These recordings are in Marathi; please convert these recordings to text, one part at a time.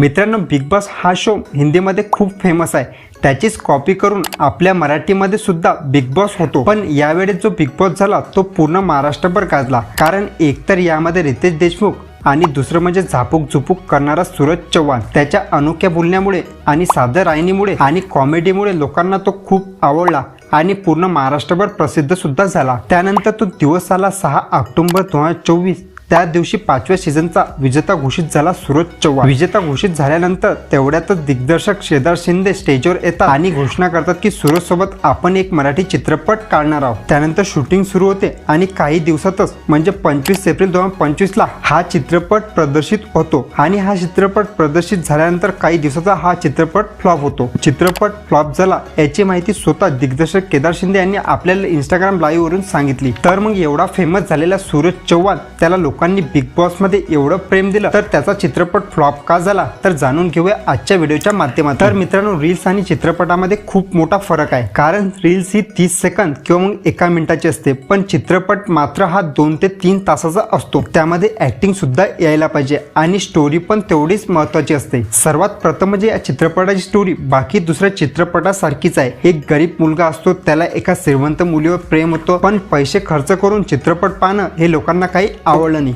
मित्रांनो, बिग बॉस हा शो हिंदीमध्ये खूप फेमस आहे. त्याचीच कॉपी करून आपल्या मराठीमध्ये सुद्धा बिग बॉस होतो. पण यावेळेस जो बिग बॉस झाला तो पूर्ण महाराष्ट्रभर गाजला. कारण एकतर यामध्ये रितेश देशमुख आणि दुसरं म्हणजे झापूक झुपूक करणारा सूरज चव्हाण. त्याच्या अनोख्या बोलण्यामुळे आणि सादर रायनीमुळे आणि कॉमेडीमुळे लोकांना तो खूप आवडला आणि पूर्ण महाराष्ट्रभर प्रसिद्ध सुद्धा झाला. त्यानंतर तो दिवस आला 6 ऑक्टोबर 2024. त्या दिवशी 5व्या सीझनचा विजेता घोषित झाला सूरज चव्हाण. विजेता घोषित झाल्यानंतर तेवढ्यातच दिग्दर्शक केदार शिंदे स्टेजवर येतात आणि घोषणा करतात की सूरज सोबत आपण एक मराठी चित्रपट काढणार आहोत. त्यानंतर शूटिंग सुरू होते आणि काही दिवसातच म्हणजे 25 एप्रिल 2025 ला हा चित्रपट प्रदर्शित होतो. आणि हा चित्रपट प्रदर्शित झाल्यानंतर काही दिवसाचा हा चित्रपट फ्लॉप होतो. चित्रपट फ्लॉप झाला याची माहिती स्वतः दिग्दर्शक केदार शिंदे यांनी आपल्याला इंस्टाग्राम लाईव्ह वरून सांगितली. तर मग एवढा फेमस झालेला सूरज चव्हाण त्याला लोकांनी बिग बॉस मध्ये एवढं प्रेम दिलं, तर त्याचा चित्रपट फ्लॉप का झाला तर जाणून घेऊया आजच्या व्हिडिओच्या माध्यमातून. तर मित्रांनो, रील्स आणि चित्रपटामध्ये खूप मोठा फरक आहे. कारण रील्स ही 30 सेकंद किंवा मग 1 मिनिटाची असते, पण चित्रपट मात्र हा 2 ते 3 तासाचा असतो. त्यामध्ये ऍक्टिंग सुद्धा यायला पाहिजे आणि स्टोरी पण तेवढीच महत्वाची असते. सर्वात प्रथम म्हणजे या चित्रपटाची स्टोरी बाकी दुसऱ्या चित्रपटासारखीच आहे. एक गरीब मुलगा असतो, त्याला एका श्रीमंत मुलीवर प्रेम होतो, पण पैसे खर्च करून चित्रपट पाहणं हे लोकांना काही आवडलं नाही.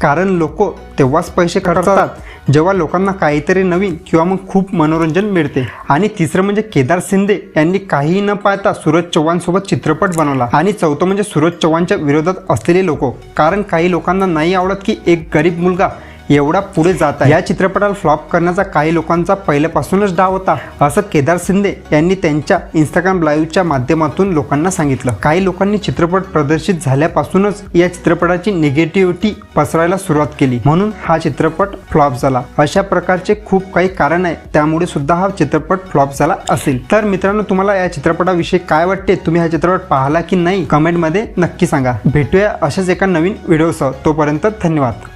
कारण लोक तेव्हाच पैसे खर्चतात जेव्हा लोकांना काहीतरी नवीन किंवा मग खूप मनोरंजन मिळते. आणि तिसरं म्हणजे केदार शिंदे यांनी काही न पाहता सूरज चव्हाण सोबत चित्रपट बनवला. आणि चौथं म्हणजे सूरज चव्हाणच्या विरोधात असलेले लोक. कारण काही लोकांना नाही आवडत की एक गरीब मुलगा एवढा पुढे जात आहे. या चित्रपटाला फ्लॉप करण्याचा काही लोकांचा पहिल्यापासूनच डाव होता, असं केदार शिंदे यांनी त्यांच्या इंस्टाग्राम लाईव्हच्या माध्यमातून लोकांना सांगितलं. काही लोकांनी चित्रपट प्रदर्शित झाल्यापासूनच या चित्रपटाची निगेटिव्हिटी पसरायला सुरुवात केली, म्हणून हा चित्रपट फ्लॉप झाला. अशा प्रकारचे खूप काही कारण आहे, त्यामुळे सुद्धा हा चित्रपट फ्लॉप झाला असेल. तर मित्रांनो, तुम्हाला या चित्रपटाविषयी काय वाटते? तुम्ही हा चित्रपट पाहिला की नाही? कमेंटमध्ये नक्की सांगा. भेटूया अशाच एका नवीन व्हिडिओसह. तोपर्यंत धन्यवाद.